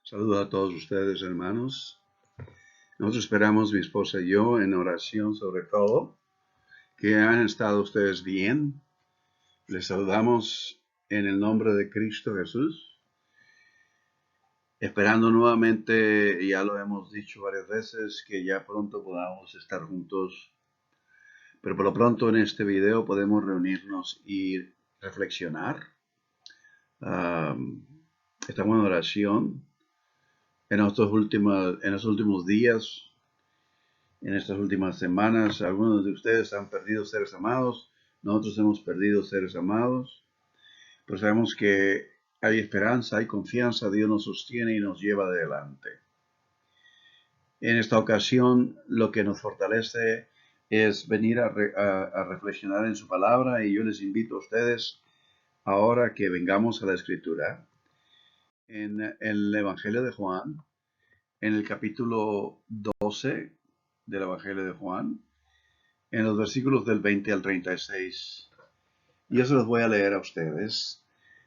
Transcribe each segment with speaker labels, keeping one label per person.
Speaker 1: Saludos a todos ustedes, hermanos. Nosotros esperamos, mi esposa y yo, en oración sobre todo, que han estado ustedes bien. Les saludamos en el nombre de Cristo Jesús, esperando nuevamente, ya lo hemos dicho varias veces, que ya pronto podamos estar juntos. Pero por lo pronto en este video podemos reunirnos y reflexionar. Estamos en oración en estos últimos días. En estas últimas semanas, algunos de ustedes han perdido seres amados, nosotros hemos perdido seres amados, pero sabemos que hay esperanza, hay confianza, Dios nos sostiene y nos lleva adelante. En esta ocasión, lo que nos fortalece es venir a reflexionar en su palabra, y yo les invito a ustedes ahora que vengamos a la Escritura, en el Evangelio de Juan, en el capítulo 12 del Evangelio de Juan, en los versículos del 20 al 36. Yo se los voy a leer a ustedes.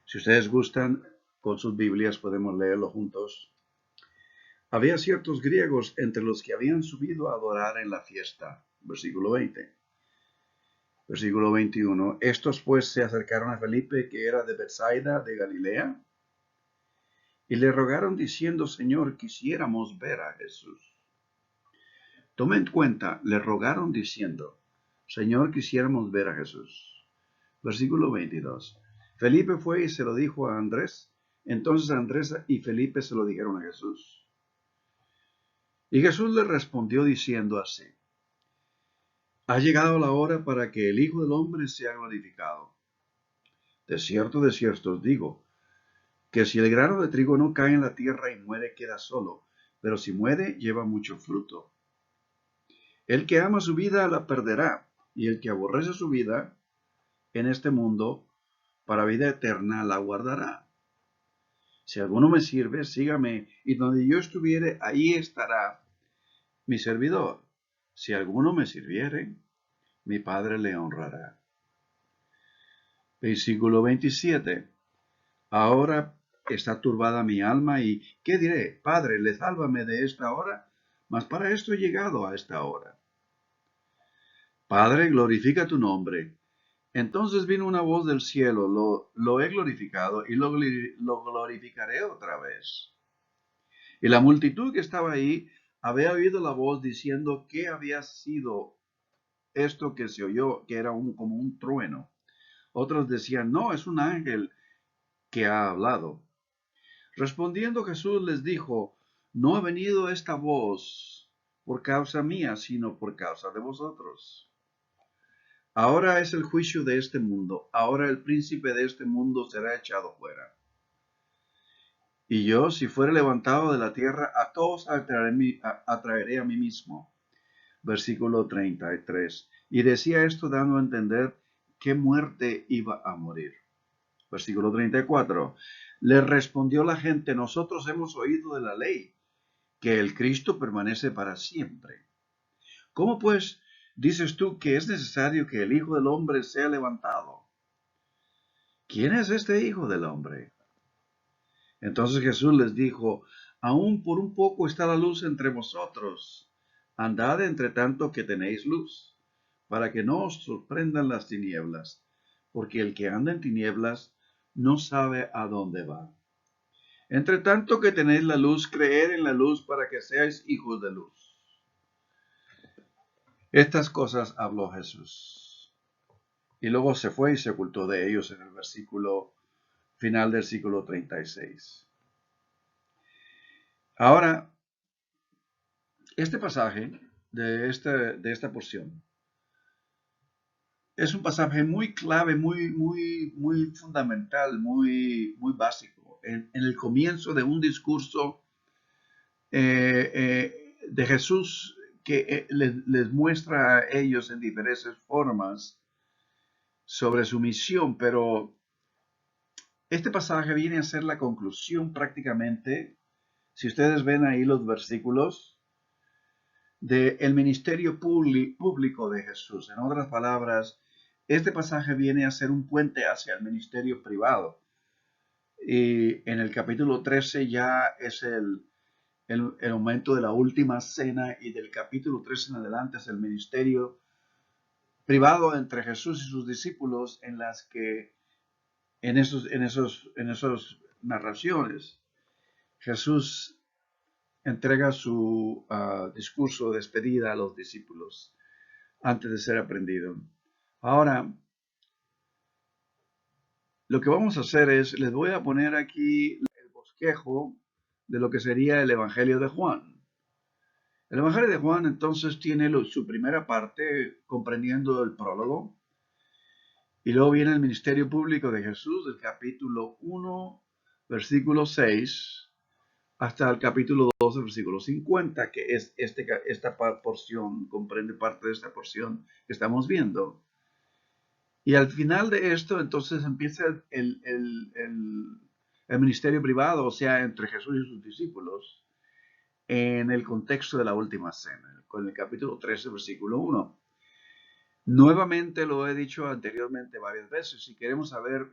Speaker 1: Si ustedes gustan, con sus Biblias podemos leerlo juntos. Había ciertos griegos entre los que habían subido a adorar en la fiesta. Versículo 20. Versículo 21. Estos pues se acercaron a Felipe, que era de Betsaida de Galilea, y le rogaron diciendo: Señor, quisiéramos ver a Jesús. Toma en cuenta, le rogaron diciendo: Señor, quisiéramos ver a Jesús. Versículo 22. Felipe fue y se lo dijo a Andrés. Entonces Andrés y Felipe se lo dijeron a Jesús. Y Jesús le respondió diciendo así: Ha llegado la hora para que el Hijo del Hombre sea glorificado. De cierto os digo, que si el grano de trigo no cae en la tierra y muere, queda solo, pero si muere, lleva mucho fruto. El que ama su vida la perderá, y el que aborrece su vida en este mundo, para vida eterna la guardará. Si alguno me sirve, sígame, y donde yo estuviere, ahí estará mi servidor. Si alguno me sirviere, mi Padre le honrará. Versículo 27. Ahora está turbada mi alma, y ¿qué diré? Padre, le sálvame de esta hora, mas para esto he llegado a esta hora. Padre, glorifica tu nombre. Entonces vino una voz del cielo: lo he glorificado y lo glorificaré otra vez. Y la multitud que estaba ahí había oído la voz diciendo: ¿qué había sido esto que se oyó, que era como un trueno? Otros decían: no, es un ángel que ha hablado. Respondiendo Jesús les dijo: no ha venido esta voz por causa mía, sino por causa de vosotros. Ahora es el juicio de este mundo. Ahora el príncipe de este mundo será echado fuera. Y yo, si fuere levantado de la tierra, a todos atraeré a mí mismo. Versículo 33. Y decía esto dando a entender qué muerte iba a morir. Versículo 34. Le respondió la gente: nosotros hemos oído de la ley que el Cristo permanece para siempre. ¿Cómo pues dices tú que es necesario que el Hijo del Hombre sea levantado? ¿Quién es este Hijo del Hombre? Entonces Jesús les dijo: aún por un poco está la luz entre vosotros. Andad entre tanto que tenéis luz, para que no os sorprendan las tinieblas, porque el que anda en tinieblas no sabe a dónde va. Entre tanto que tenéis la luz, creed en la luz para que seáis hijos de luz. Estas cosas habló Jesús. Y luego se fue y se ocultó de ellos en el versículo final del versículo 36. Ahora, este pasaje de esta porción es un pasaje muy clave, muy fundamental, muy básico. En el comienzo de un discurso de Jesús que les muestra a ellos en diferentes formas sobre su misión, pero este pasaje viene a ser la conclusión prácticamente, si ustedes ven ahí los versículos, del ministerio público de Jesús. En otras palabras, este pasaje viene a ser un puente hacia el ministerio privado. Y en el capítulo 13 ya es el momento de la última cena, y del capítulo 13 en adelante es el ministerio privado entre Jesús y sus discípulos, en las que en esos narraciones Jesús entrega su discurso de despedida a los discípulos antes de ser aprendido. Ahora, lo que vamos a hacer es, les voy a poner aquí el bosquejo de lo que sería el Evangelio de Juan. El Evangelio de Juan entonces tiene su primera parte comprendiendo el prólogo, y luego viene el ministerio público de Jesús del capítulo 1, versículo 6, hasta el capítulo 12, versículo 50, que es esta porción, comprende parte de esta porción que estamos viendo. Y al final de esto, entonces empieza el ministerio privado, o sea, entre Jesús y sus discípulos, en el contexto de la última cena, con el capítulo 13, versículo 1. Nuevamente lo he dicho anteriormente varias veces, si queremos saber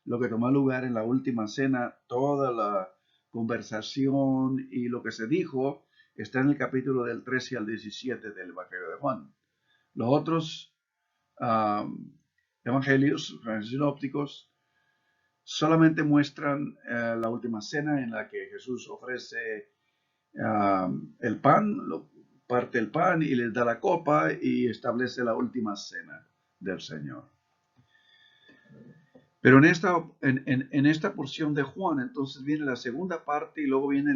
Speaker 1: lo que tomó lugar en la última cena, toda la conversación y lo que se dijo está en el capítulo del 13 al 17 del Evangelio de Juan. Los otros evangelios sinópticos solamente muestran la última cena, en la que Jesús ofrece el pan, parte el pan y les da la copa y establece la última cena del Señor. Pero en esta porción de Juan, entonces viene la segunda parte, y luego viene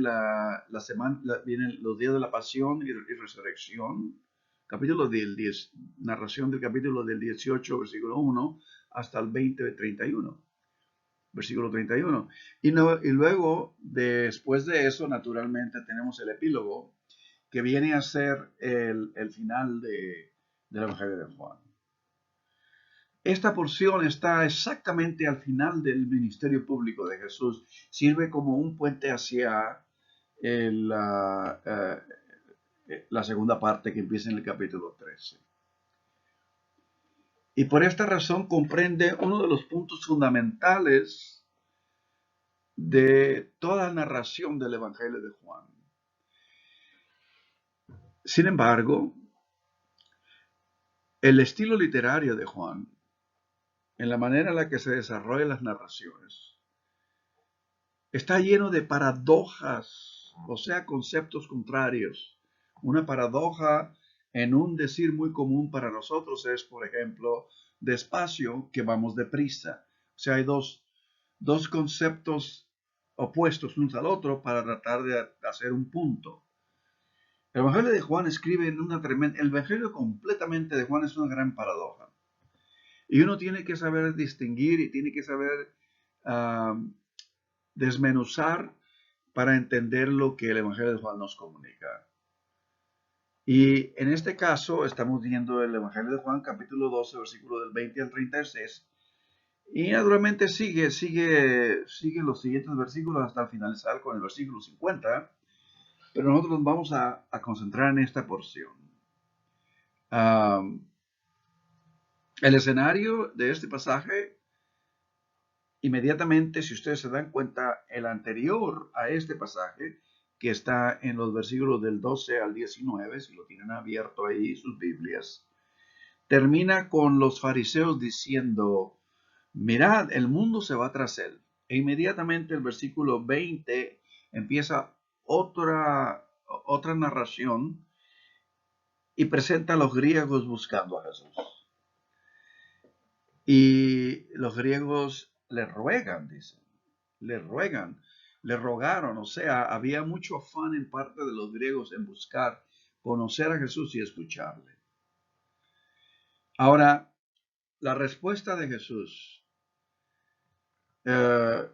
Speaker 1: vienen los días de la pasión y resurrección, capítulo del 10, narración del capítulo del 18, versículo 1, hasta el 20, 31, versículo 31. Y luego, después de eso, naturalmente, tenemos el epílogo, que viene a ser el final del Evangelio de Juan. Esta porción está exactamente al final del ministerio público de Jesús. Sirve como un puente hacia la segunda parte, que empieza en el capítulo 13. Y por esta razón comprende uno de los puntos fundamentales de toda la narración del Evangelio de Juan. Sin embargo, el estilo literario de Juan, en la manera en la que se desarrollan las narraciones, está lleno de paradojas, o sea, conceptos contrarios. Una paradoja en un decir muy común para nosotros es, por ejemplo, despacio, que vamos deprisa. O sea, hay dos conceptos opuestos unos al otro para tratar de hacer un punto. El Evangelio de Juan escribe en una tremenda... El Evangelio completamente de Juan es una gran paradoja. Y uno tiene que saber distinguir y tiene que saber desmenuzar para entender lo que el Evangelio de Juan nos comunica. Y en este caso estamos viendo el Evangelio de Juan, capítulo 12, versículo del 20 al 36. Y naturalmente sigue los siguientes versículos hasta finalizar con el versículo 50. Pero nosotros nos vamos a concentrar en esta porción. El escenario de este pasaje, inmediatamente, si ustedes se dan cuenta, el anterior a este pasaje, que está en los versículos del 12 al 19, si lo tienen abierto ahí sus Biblias, termina con los fariseos diciendo: mirad, el mundo se va tras él. E inmediatamente el versículo 20 empieza otra narración y presenta a los griegos buscando a Jesús. Y los griegos le ruegan, dicen, le rogaron, o sea, había mucho afán en parte de los griegos en buscar conocer a Jesús y escucharle. Ahora, la respuesta de Jesús en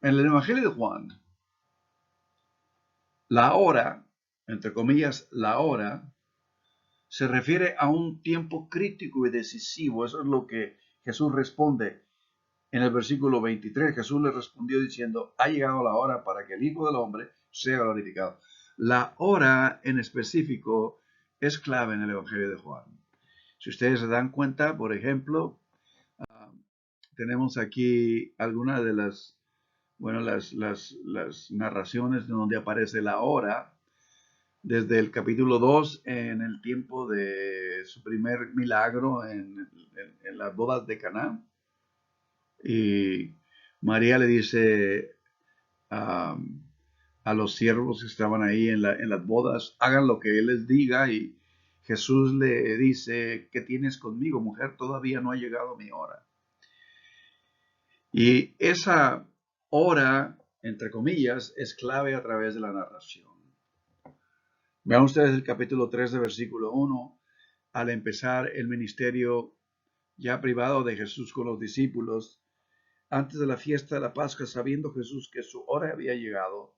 Speaker 1: el Evangelio de Juan, la hora, entre comillas, la hora, se refiere a un tiempo crítico y decisivo. Eso es lo que Jesús responde. En el versículo 23, Jesús le respondió diciendo: ha llegado la hora para que el Hijo del Hombre sea glorificado. La hora en específico es clave en el Evangelio de Juan. Si ustedes se dan cuenta, por ejemplo, tenemos aquí algunas de las bueno, las narraciones donde aparece la hora, desde el capítulo 2 en el tiempo de su primer milagro en las bodas de Caná. Y María le dice a, a los siervos que estaban ahí en las bodas, hagan lo que Él les diga. Y Jesús le dice, ¿qué tienes conmigo, mujer? Todavía no ha llegado mi hora. Y esa hora, entre comillas, es clave a través de la narración. Vean ustedes el capítulo 3 de versículo 1, al empezar el ministerio ya privado de Jesús con los discípulos, antes de la fiesta de la Pascua, sabiendo Jesús que su hora había llegado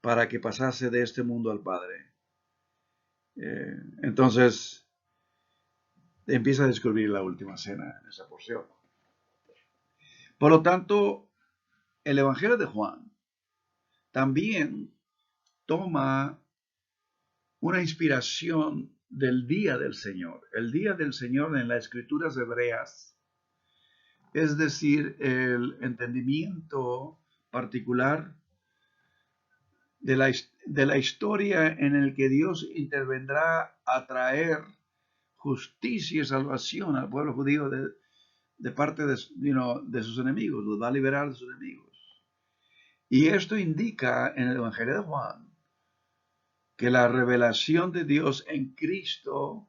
Speaker 1: para que pasase de este mundo al Padre. Entonces, empieza a descubrir la última cena en esa porción. Por lo tanto, el Evangelio de Juan también toma una inspiración del día del Señor. El día del Señor en las escrituras hebreas, es decir, el entendimiento particular de la historia en el que Dios intervendrá a traer justicia y salvación al pueblo judío de parte de sus enemigos, los va a liberar de sus enemigos. Y esto indica en el Evangelio de Juan que la revelación de Dios en Cristo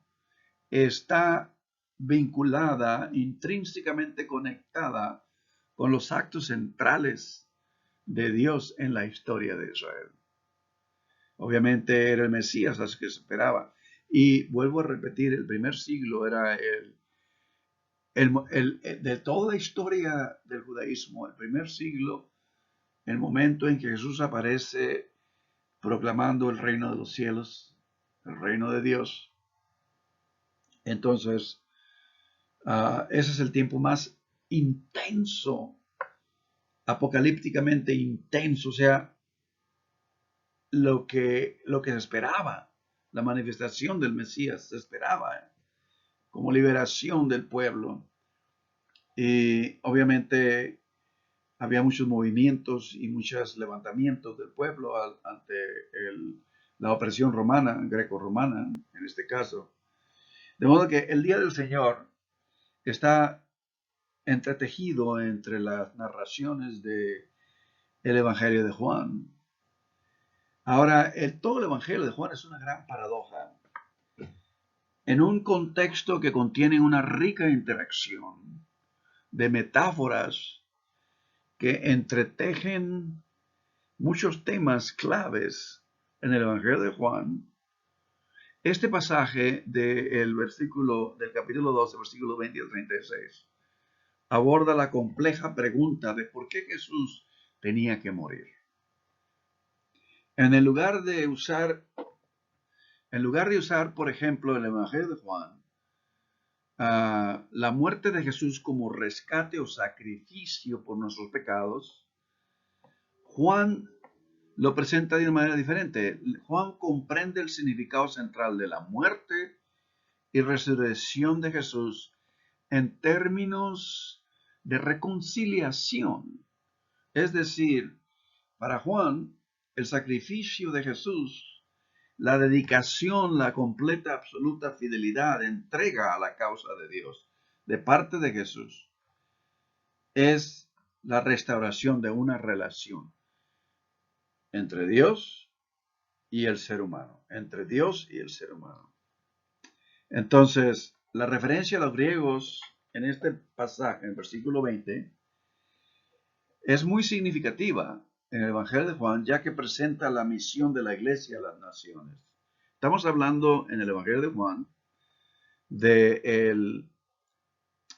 Speaker 1: está vinculada, intrínsecamente conectada con los actos centrales de Dios en la historia de Israel. Obviamente era el Mesías al que se esperaba. Y vuelvo a repetir, el primer siglo era de toda la historia del judaísmo, el primer siglo, el momento en que Jesús aparece proclamando el reino de los cielos, el reino de Dios. Entonces, ese es el tiempo más intenso, apocalípticamente intenso, o sea, lo que se esperaba, la manifestación del Mesías se esperaba, como liberación del pueblo. Y obviamente había muchos movimientos y muchos levantamientos del pueblo ante la opresión romana, greco-romana en este caso. De modo que el día del Señor está entretejido entre las narraciones del Evangelio de Juan. Ahora, todo el Evangelio de Juan es una gran paradoja. En un contexto que contiene una rica interacción de metáforas que entretejen muchos temas claves en el Evangelio de Juan, este pasaje del capítulo 12, versículo 20 al 36, aborda la compleja pregunta de por qué Jesús tenía que morir. En lugar de usar, por ejemplo, el Evangelio de Juan, la muerte de Jesús como rescate o sacrificio por nuestros pecados, Juan lo presenta de una manera diferente. Juan comprende el significado central de la muerte y resurrección de Jesús en términos de reconciliación. Es decir, para Juan, el sacrificio de Jesús, la dedicación, la completa, absoluta fidelidad, entrega a la causa de Dios de parte de Jesús, es la restauración de una relación entre Dios y el ser humano, entre Dios y el ser humano. Entonces, la referencia a los griegos en este pasaje, en el versículo 20, es muy significativa en el Evangelio de Juan, ya que presenta la misión de la iglesia a las naciones. Estamos hablando en el Evangelio de Juan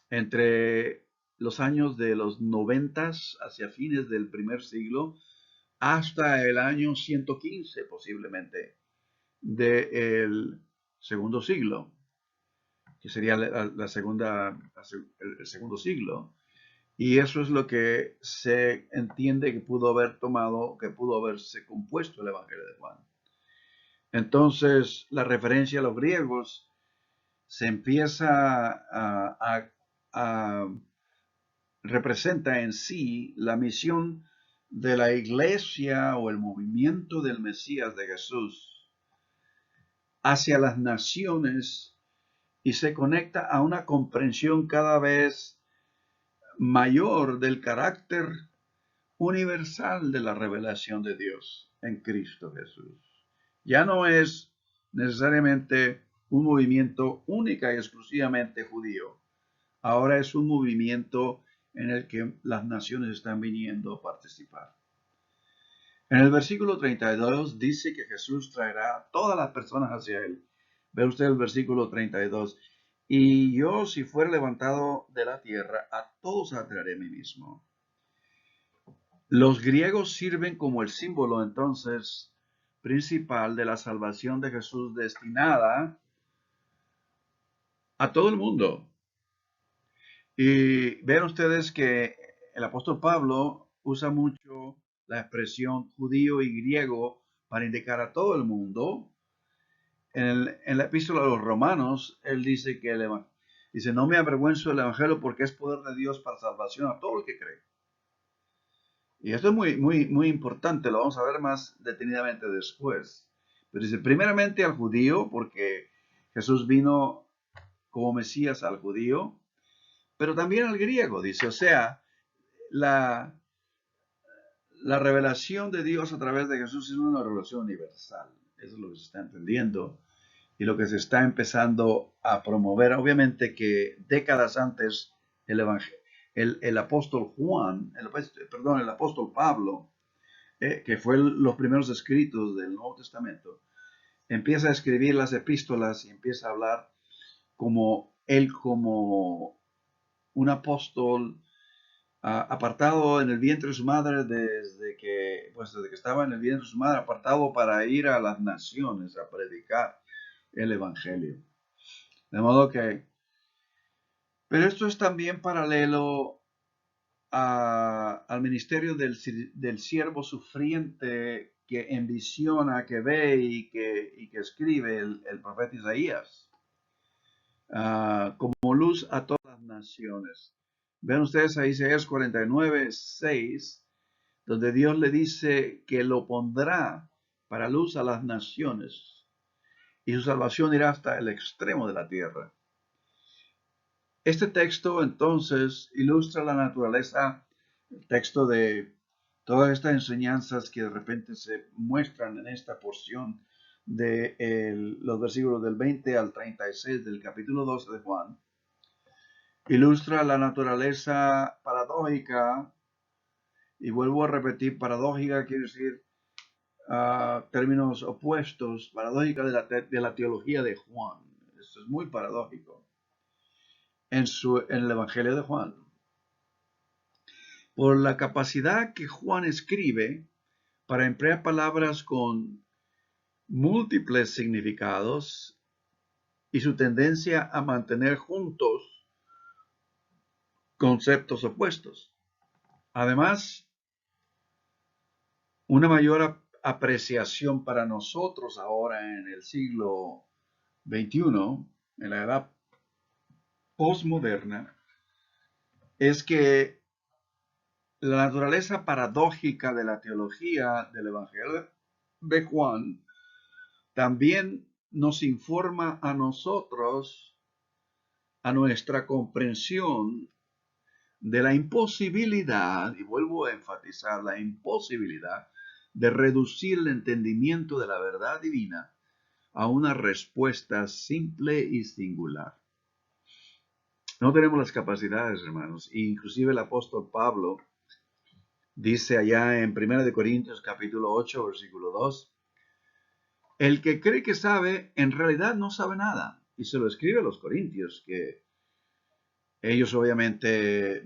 Speaker 1: entre los años de los 90 hacia fines del primer siglo hasta el año 115 posiblemente del segundo siglo, que sería el segundo siglo. Y eso es lo que se entiende que pudo haberse compuesto el Evangelio de Juan. Entonces, la referencia a los griegos se empieza a representa en sí la misión de la iglesia o el movimiento del Mesías de Jesús hacia las naciones y se conecta a una comprensión cada vez mayor del carácter universal de la revelación de Dios en Cristo Jesús. Ya no es necesariamente un movimiento única y exclusivamente judío. Ahora es un movimiento en el que las naciones están viniendo a participar. En el versículo 32 dice que Jesús traerá a todas las personas hacia él. Ve usted el versículo 32. Y yo, si fuera levantado de la tierra, a todos atraeré a mí mismo. Los griegos sirven como el símbolo entonces principal de la salvación de Jesús destinada a todo el mundo. Y ven ustedes que el apóstol Pablo usa mucho la expresión judío y griego para indicar a todo el mundo. En la epístola a los Romanos, él dice que dice, no me avergüenzo del evangelio porque es poder de Dios para salvación a todo el que cree. Y esto es muy importante, lo vamos a ver más detenidamente después. Pero dice, primeramente al judío, porque Jesús vino como Mesías al judío, pero también al griego, dice, o sea, la, la revelación de Dios a través de Jesús es una revelación universal. Eso es lo que se está entendiendo y lo que se está empezando a promover. Obviamente que décadas antes el apóstol Juan, el apóstol Pablo, que fue los primeros escritos del Nuevo Testamento, empieza a escribir las epístolas y empieza a hablar como él, como un apóstol apartado en el vientre de su madre desde que estaba en el vientre de su madre, apartado para ir a las naciones a predicar el evangelio. De modo que, pero esto es también paralelo al ministerio del siervo sufriente que envisiona, que ve y que escribe el profeta Isaías, como luz a todas las naciones. Ven ustedes a Isaías 49:6, donde Dios le dice que lo pondrá para luz a las naciones y su salvación irá hasta el extremo de la tierra. Este texto entonces ilustra la naturaleza, el texto de todas estas enseñanzas que de repente se muestran en esta porción de los versículos del 20 al 36 del capítulo 12 de Juan, ilustra la naturaleza paradójica, y vuelvo a repetir, paradójica quiere decir términos opuestos, paradójica de la teología de Juan. Esto es muy paradójico en el Evangelio de Juan. Por la capacidad que Juan escribe para emplear palabras con múltiples significados y su tendencia a mantener juntos conceptos opuestos. Además, una mayor apreciación para nosotros ahora en el siglo XXI, en la edad postmoderna, es que la naturaleza paradójica de la teología del Evangelio de Juan también nos informa a nosotros, a nuestra comprensión de la imposibilidad, y vuelvo a enfatizar la imposibilidad, de reducir el entendimiento de la verdad divina a una respuesta simple y singular. No tenemos las capacidades, hermanos. Inclusive el apóstol Pablo dice allá en 1 Corintios capítulo 8, versículo 2, el que cree que sabe, en realidad no sabe nada. Y se lo escribe a los corintios, que ellos obviamente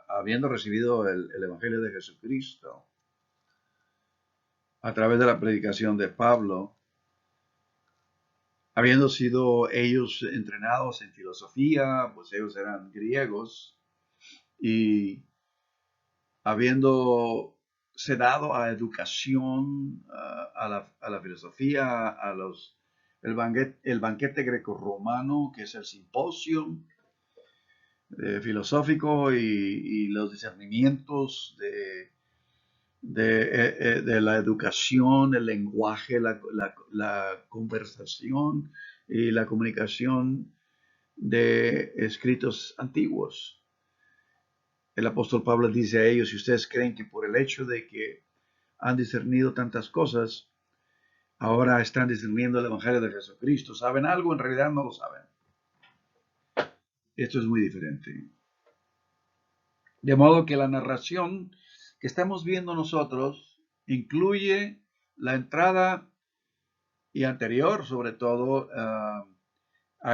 Speaker 1: habiendo recibido el Evangelio de Jesucristo a través de la predicación de Pablo, habiendo sido ellos entrenados en filosofía, pues ellos eran griegos, y habiendo dado a educación, a la filosofía, el banquete grecorromano, que es el simposio, filosófico y los discernimientos de la educación, el lenguaje, la conversación y la comunicación de escritos antiguos. El apóstol Pablo dice a ellos, si ustedes creen que por el hecho de que han discernido tantas cosas, ahora están discerniendo el Evangelio de Jesucristo, ¿saben algo? En realidad no lo saben. Esto es muy diferente. De modo que la narración que estamos viendo nosotros incluye la entrada y anterior, sobre todo, a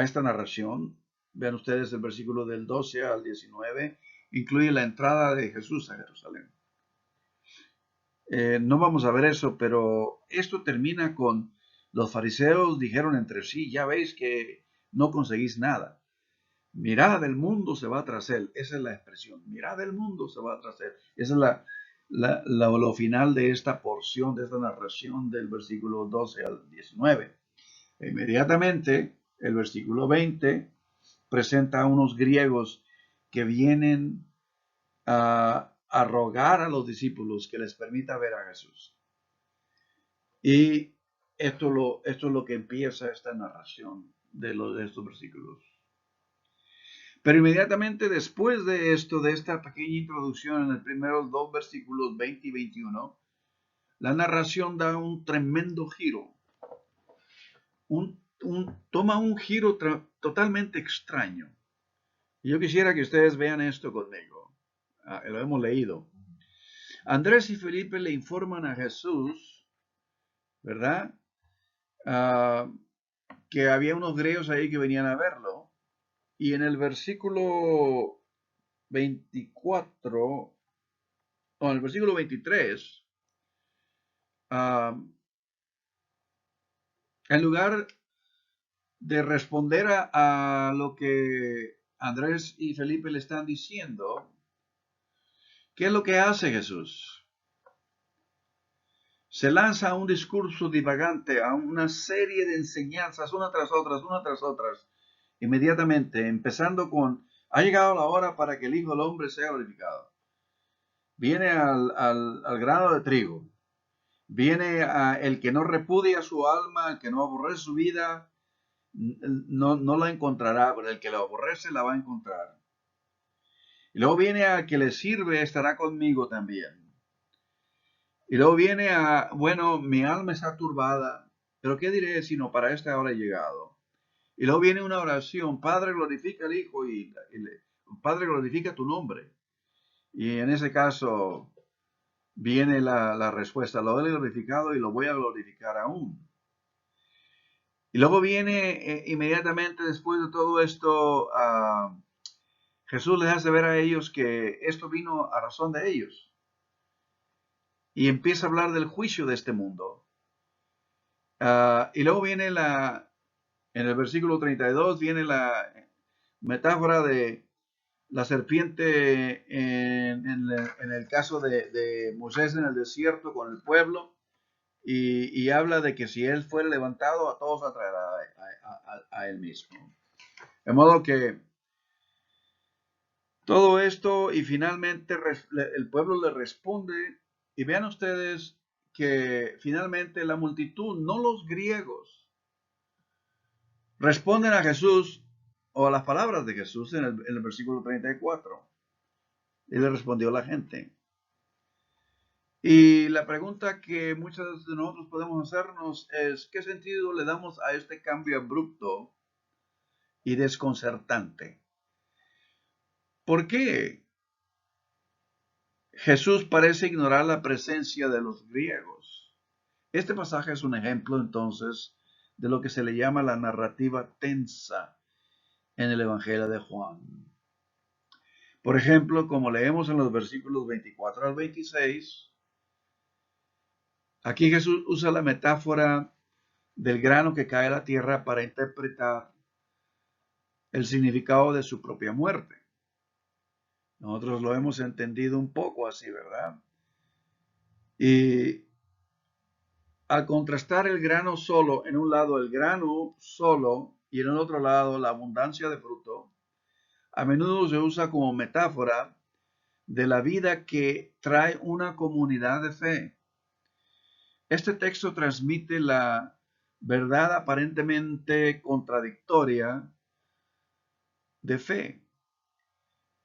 Speaker 1: esta narración. Vean ustedes el versículo del 12 al 19, incluye la entrada de Jesús a Jerusalén. No vamos a ver eso, pero esto termina con los fariseos dijeron entre sí, ya veis que no conseguís nada. Mirad, el mundo se va tras él. Esa es la expresión. Mirad, el mundo se va tras él. Esa es lo final de esta porción, de esta narración del versículo 12 al 19. Inmediatamente, el versículo 20 presenta a unos griegos que vienen a rogar a los discípulos que les permita ver a Jesús. Y esto es lo que empieza esta narración de estos versículos. Pero inmediatamente después de esto, de esta pequeña introducción en los primeros dos versículos 20 y 21, la narración da un tremendo giro. Toma un giro totalmente extraño. Y yo quisiera que ustedes vean esto conmigo. Lo hemos leído. Andrés y Felipe le informan a Jesús, ¿verdad? Que había unos griegos ahí que venían a verlo. Y en el versículo 24, o en el versículo 23, en lugar de responder a lo que Andrés y Felipe le están diciendo, ¿qué es lo que hace Jesús? Se lanza a un discurso divagante, a una serie de enseñanzas, una tras otras, inmediatamente, empezando con, ha llegado la hora para que el Hijo del Hombre sea glorificado. Viene al grano de trigo. Viene el que no repudia su alma, el que no aborrece su vida, no la encontrará, pero el que la aborrece la va a encontrar. Y luego viene a que le sirve, estará conmigo también. Y luego viene bueno, mi alma está turbada, pero ¿qué diré sino para esta hora he llegado? Y luego viene una oración, Padre glorifica al Hijo y Padre glorifica tu nombre. Y en ese caso viene la respuesta, lo he glorificado y lo voy a glorificar aún. Y luego viene inmediatamente después de todo esto, Jesús les hace ver a ellos que esto vino a razón de ellos. Y empieza a hablar del juicio de este mundo. Y luego viene en el versículo 32, viene la metáfora de la serpiente en el caso de Moisés en el desierto con el pueblo. Y habla de que si él fuera levantado, a todos atraerá a él mismo. De modo que todo esto y finalmente el pueblo le responde y vean ustedes que finalmente la multitud, no los griegos, responden a Jesús o a las palabras de Jesús en el versículo 34. Y le respondió la gente. Y la pregunta que muchos de nosotros podemos hacernos es, ¿qué sentido le damos a este cambio abrupto y desconcertante? ¿Por qué Jesús parece ignorar la presencia de los griegos? Este pasaje es un ejemplo entonces de lo que se le llama la narrativa tensa en el Evangelio de Juan. Por ejemplo, como leemos en los versículos 24 al 26, aquí Jesús usa la metáfora del grano que cae a la tierra para interpretar el significado de su propia muerte. Nosotros lo hemos entendido un poco así, ¿verdad? Y al contrastar el grano solo, en un lado el grano solo y en el otro lado la abundancia de fruto, a menudo se usa como metáfora de la vida que trae una comunidad de fe. Este texto transmite la verdad aparentemente contradictoria de fe.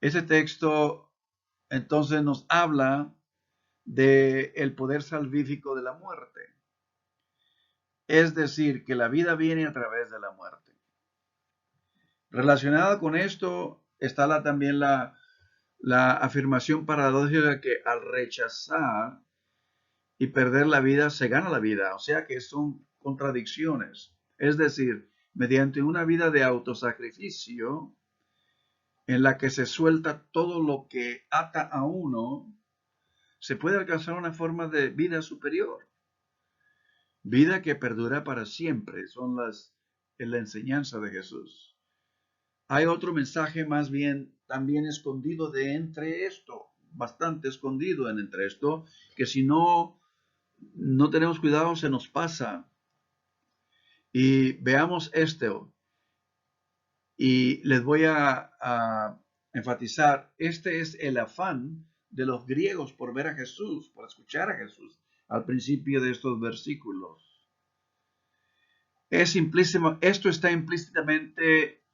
Speaker 1: Ese texto entonces nos habla de el poder salvífico de la muerte. Es decir, que la vida viene a través de la muerte. Relacionada con esto está también la afirmación paradójica que al rechazar y perder la vida se gana la vida. O sea que son contradicciones. Es decir, mediante una vida de autosacrificio en la que se suelta todo lo que ata a uno, se puede alcanzar una forma de vida superior. Vida que perdura para siempre. Es la enseñanza de Jesús. Hay otro mensaje más bien también escondido de entre esto, bastante escondido en entre esto, que si no tenemos cuidado se nos pasa. Y veamos esto. Y les voy a enfatizar, este es el afán de los griegos por ver a Jesús, por escuchar a Jesús al principio de estos versículos. Esto está implícitamente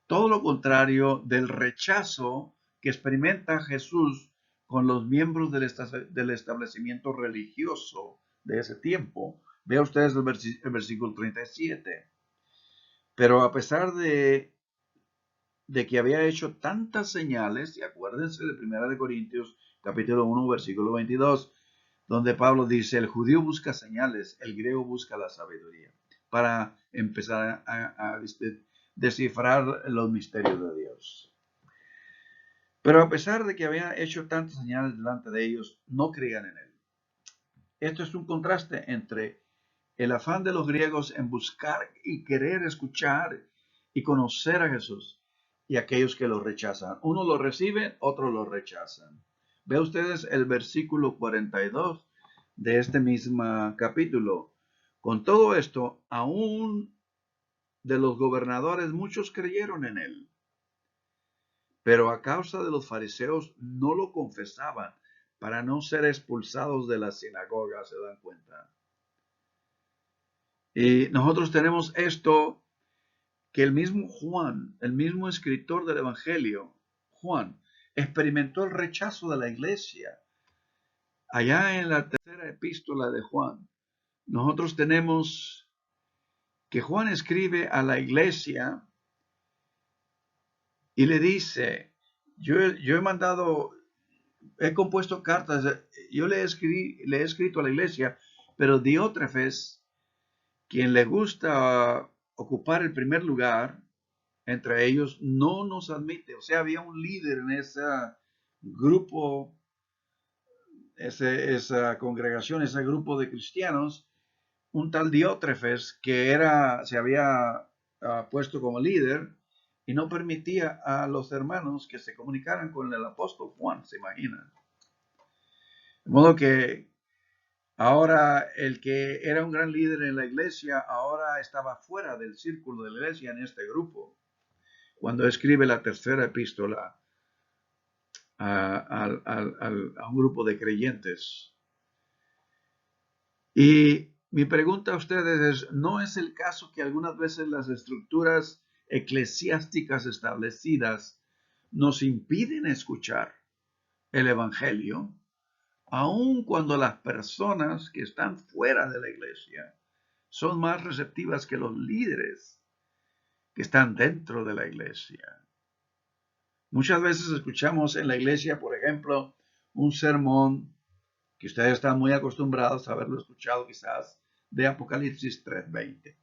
Speaker 1: todo lo contrario del rechazo que experimenta Jesús con los miembros del establecimiento religioso de ese tiempo. Vean ustedes el versículo 37. Pero a pesar de que había hecho tantas señales, y acuérdense de 1 Corintios capítulo 1, versículo 22, donde Pablo dice, el judío busca señales, el griego busca la sabiduría, para empezar a descifrar los misterios de Dios. Pero a pesar de que había hecho tantas señales delante de ellos, no creían en él. Esto es un contraste entre el afán de los griegos en buscar y querer escuchar y conocer a Jesús y aquellos que lo rechazan. Uno lo recibe, otros lo rechazan. Ve ustedes el versículo 42 de este mismo capítulo. Con todo esto, aún de los gobernadores muchos creyeron en él. Pero a causa de los fariseos no lo confesaban para no ser expulsados de la sinagoga, ¿se dan cuenta? Y nosotros tenemos esto que el mismo Juan, el mismo escritor del Evangelio, Juan, experimentó el rechazo de la iglesia. Allá en la tercera epístola de Juan, nosotros tenemos que Juan escribe a la iglesia y le dice, yo he compuesto cartas, yo le he escrito a la iglesia, pero Diótrefes, quien le gusta ocupar el primer lugar entre ellos, no nos admite. O sea, había un líder en ese grupo, esa congregación, ese grupo de cristianos, un tal Diótrefes que se había puesto como líder y no permitía a los hermanos que se comunicaran con el apóstol Juan, se imaginan. De modo que ahora el que era un gran líder en la iglesia, ahora estaba fuera del círculo de la iglesia en este grupo, cuando escribe la tercera epístola a un grupo de creyentes. Y mi pregunta a ustedes es, ¿no es el caso que algunas veces las estructuras eclesiásticas establecidas nos impiden escuchar el Evangelio, aun cuando las personas que están fuera de la iglesia son más receptivas que los líderes que están dentro de la iglesia? Muchas veces escuchamos en la iglesia, por ejemplo, un sermón que ustedes están muy acostumbrados a haberlo escuchado quizás, de Apocalipsis 3:20.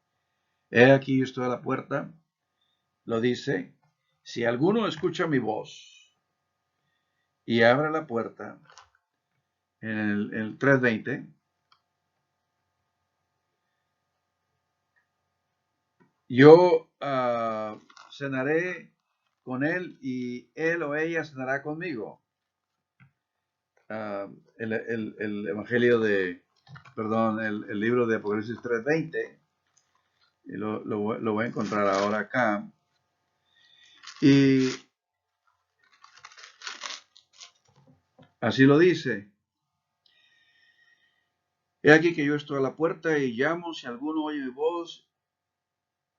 Speaker 1: He aquí yo estoy a la puerta, lo dice, si alguno escucha mi voz y abre la puerta, en el 3:20, yo cenaré con él y él o ella cenará conmigo. El Evangelio el libro de Apocalipsis 3:20, y lo voy a encontrar ahora acá. Y Así lo dice. He aquí que yo estoy a la puerta y llamo, si alguno oye mi voz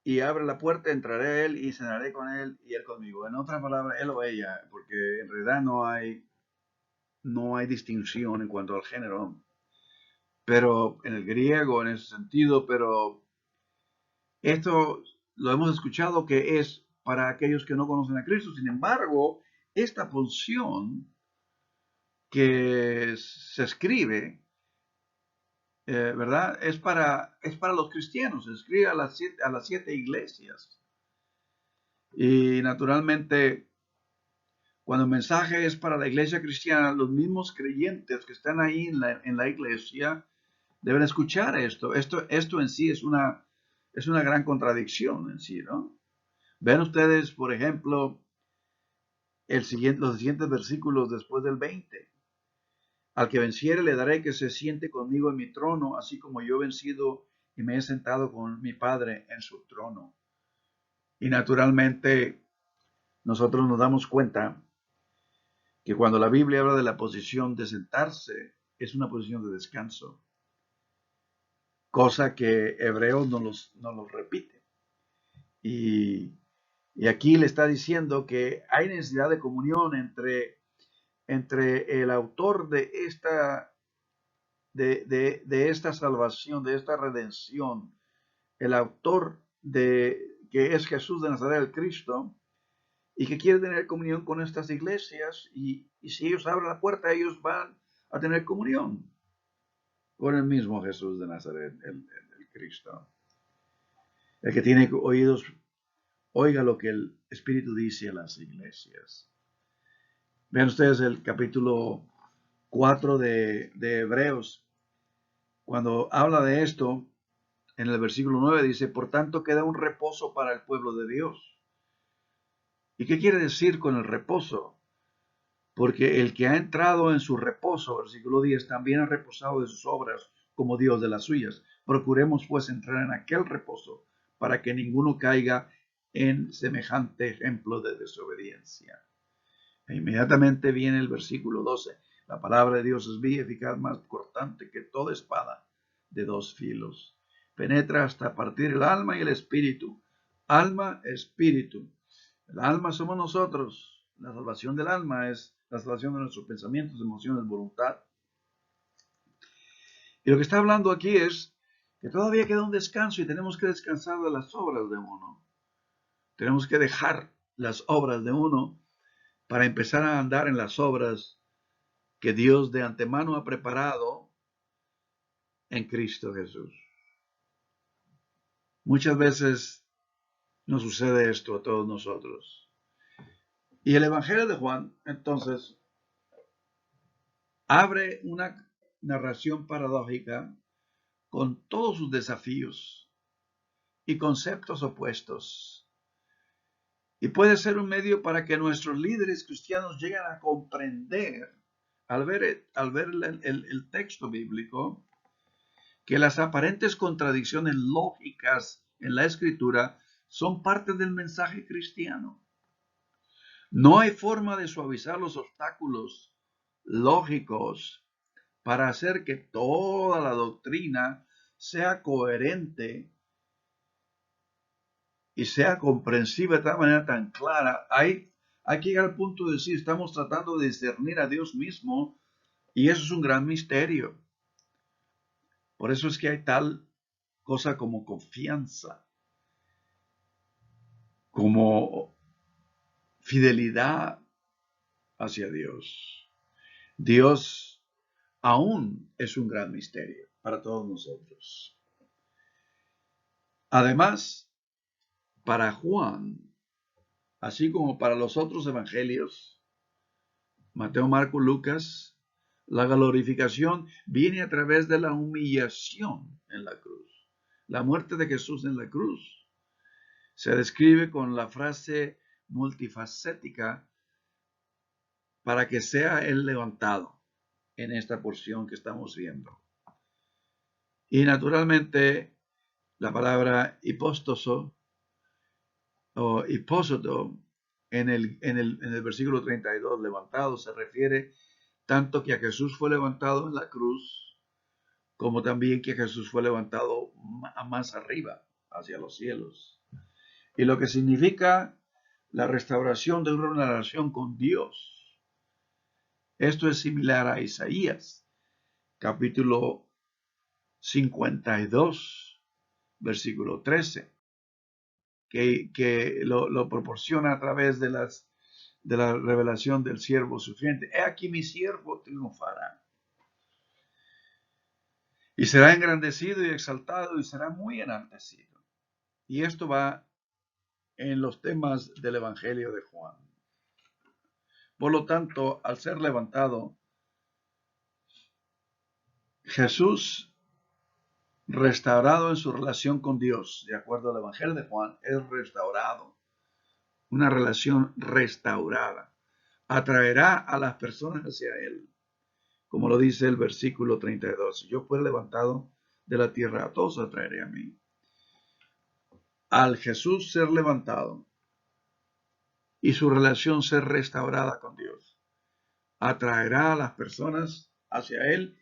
Speaker 1: y abre la puerta, entraré a él y cenaré con él y él conmigo. En otras palabras, él o ella, porque en realidad no hay distinción en cuanto al género, pero en el griego, en ese sentido, pero esto lo hemos escuchado que es para aquellos que no conocen a Cristo. Sin embargo, esta función que se escribe, ¿verdad? Es para los cristianos, se escribe a las 7 iglesias. Y naturalmente, cuando el mensaje es para la iglesia cristiana, los mismos creyentes que están ahí en la iglesia deben escuchar esto. Esto en sí es una gran contradicción en sí, ¿no? Ven ustedes, por ejemplo, los siguientes versículos después del 20. Al que venciere le daré que se siente conmigo en mi trono, así como yo he vencido y me he sentado con mi Padre en su trono. Y naturalmente nosotros nos damos cuenta que cuando la Biblia habla de la posición de sentarse, es una posición de descanso, cosa que Hebreos no los repite. Y aquí le está diciendo que hay necesidad de comunión entre el autor de esta salvación, de esta redención, el autor que es Jesús de Nazaret, el Cristo, y que quiere tener comunión con estas iglesias, y si ellos abren la puerta, ellos van a tener comunión con el mismo Jesús de Nazaret, el Cristo. El que tiene oídos, oiga lo que el Espíritu dice a las iglesias. Vean ustedes el capítulo 4 de Hebreos. Cuando habla de esto, en el versículo 9 dice, por tanto queda un reposo para el pueblo de Dios. ¿Y qué quiere decir con el reposo? Porque el que ha entrado en su reposo, versículo 10, también ha reposado de sus obras como Dios de las suyas. Procuremos pues entrar en aquel reposo para que ninguno caiga en semejante ejemplo de desobediencia. E inmediatamente viene el versículo 12. La palabra de Dios es viva y eficaz, más cortante que toda espada de 2 filos. Penetra hasta partir el alma y el espíritu. Alma, espíritu. El alma somos nosotros. La salvación del alma es la salvación de nuestros pensamientos, emociones, voluntad. Y lo que está hablando aquí es que todavía queda un descanso y tenemos que descansar de las obras de uno. Tenemos que dejar las obras de uno para empezar a andar en las obras que Dios de antemano ha preparado en Cristo Jesús. Muchas veces nos sucede esto a todos nosotros. Y el Evangelio de Juan, entonces, abre una narración paradójica con todos sus desafíos y conceptos opuestos. Y puede ser un medio para que nuestros líderes cristianos lleguen a comprender, al ver el texto bíblico, que las aparentes contradicciones lógicas en la escritura son parte del mensaje cristiano. No hay forma de suavizar los obstáculos lógicos para hacer que toda la doctrina sea coherente y sea comprensiva de tal manera tan clara. Hay que llegar al punto de decir, estamos tratando de discernir a Dios mismo, y eso es un gran misterio. Por eso es que hay tal cosa como confianza, como fidelidad hacia Dios. Dios aún es un gran misterio para todos nosotros. Además, para Juan, así como para los otros evangelios, Mateo, Marco, Lucas, la glorificación viene a través de la humillación en la cruz. La muerte de Jesús en la cruz se describe con la frase multifacética para que sea él levantado en esta porción que estamos viendo. Y naturalmente la palabra hipóstoso o hipósoto en el versículo 32, levantado, se refiere tanto que a Jesús fue levantado en la cruz, como también que Jesús fue levantado más arriba, hacia los cielos. Y lo que significa la restauración de una relación con Dios. Esto es similar a Isaías, capítulo 52, versículo 13, que lo proporciona a través de la revelación del siervo sufriente. He aquí mi siervo triunfará. Y será engrandecido y exaltado y será muy enaltecido. Y esto va en los temas del Evangelio de Juan. Por lo tanto, al ser levantado, Jesús, restaurado en su relación con Dios, de acuerdo al Evangelio de Juan, es restaurado. Una relación restaurada. Atraerá a las personas hacia Él. Como lo dice el versículo 32. Si yo fuera levantado de la tierra, a todos atraeré a mí. Al Jesús ser levantado y su relación ser restaurada con Dios, atraerá a las personas hacia Él,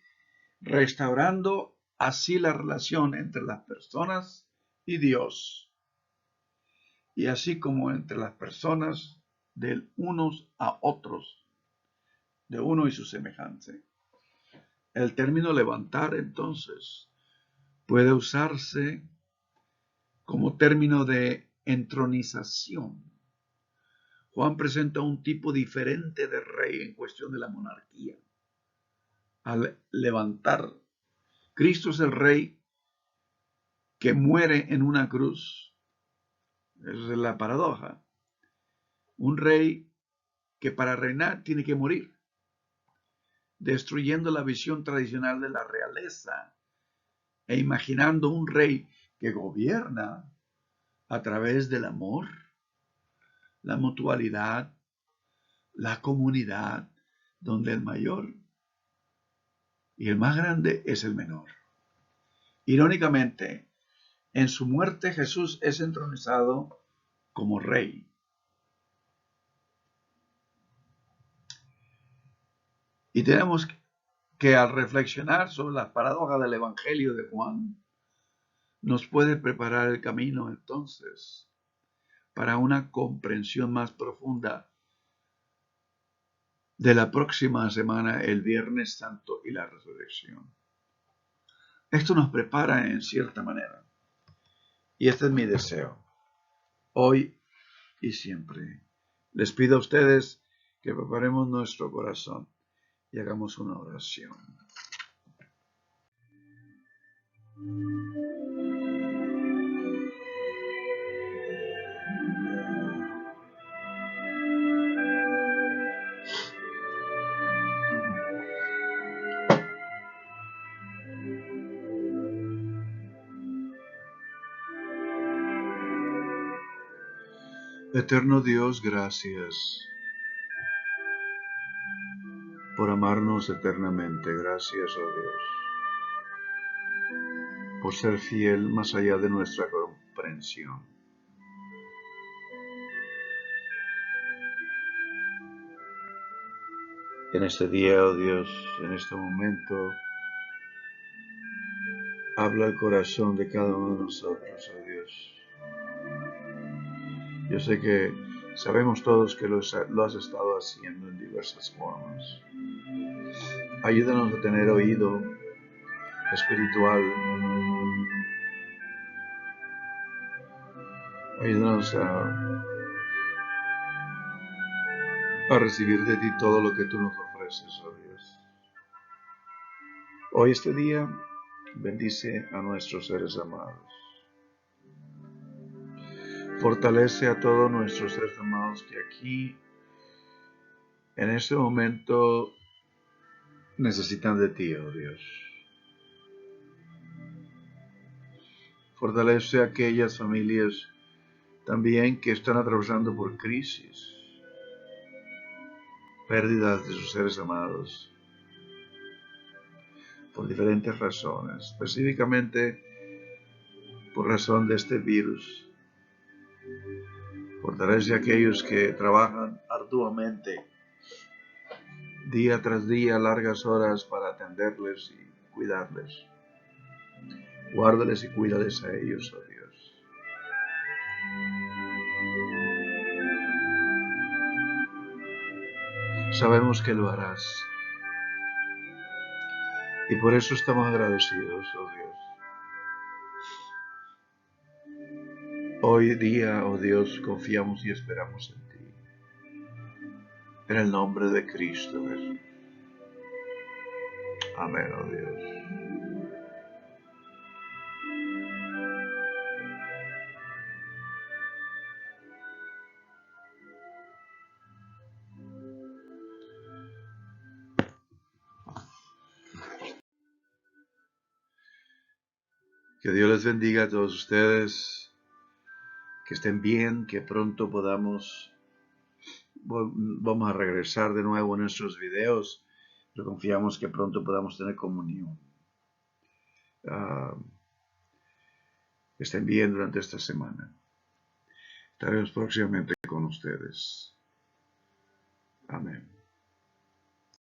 Speaker 1: restaurando así la relación entre las personas y Dios, y así como entre las personas de unos a otros, de uno y su semejante. El término levantar, entonces, puede usarse como término de entronización. Juan presenta un tipo diferente de rey en cuestión de la monarquía. Al levantar, Cristo es el rey que muere en una cruz. Esa es la paradoja. Un rey que para reinar tiene que morir, destruyendo la visión tradicional de la realeza e imaginando un rey que gobierna a través del amor, la mutualidad, la comunidad, donde el mayor y el más grande es el menor. Irónicamente, en su muerte Jesús es entronizado como rey. Y tenemos que al reflexionar sobre las paradojas del Evangelio de Juan, nos puede preparar el camino entonces para una comprensión más profunda de la próxima semana, el Viernes Santo y la Resurrección. Esto nos prepara en cierta manera. Y este es mi deseo, hoy y siempre. Les pido a ustedes que preparemos nuestro corazón y hagamos una oración. Eterno Dios, gracias por amarnos eternamente. Gracias, oh Dios, por ser fiel más allá de nuestra comprensión. En este día, oh Dios, en este momento, habla el corazón de cada uno de nosotros, oh Dios. Yo sé que sabemos todos que lo has estado haciendo en diversas formas. Ayúdanos a tener oído espiritual. Ayúdanos a recibir de ti todo lo que tú nos ofreces, oh Dios. Hoy este día, bendice a nuestros seres amados. Fortalece a todos nuestros seres amados que aquí, en este momento, necesitan de ti, oh Dios. Fortalece a aquellas familias también que están atravesando por crisis, pérdidas de sus seres amados, por diferentes razones, específicamente por razón de este virus. Fortalece a aquellos que trabajan arduamente día tras día, largas horas para atenderles y cuidarles. Guárdales y cuídales a ellos, oh Dios. Sabemos que lo harás. Y por eso estamos agradecidos, oh Dios. Hoy día, oh Dios, confiamos y esperamos en ti. En el nombre de Cristo Jesús. Amén, oh Dios. Que Dios les bendiga a todos ustedes. Que estén bien, que pronto vamos a regresar de nuevo a nuestros videos, pero confiamos que pronto podamos tener comunión. Estén bien durante esta semana. Estaremos próximamente con ustedes. Amén.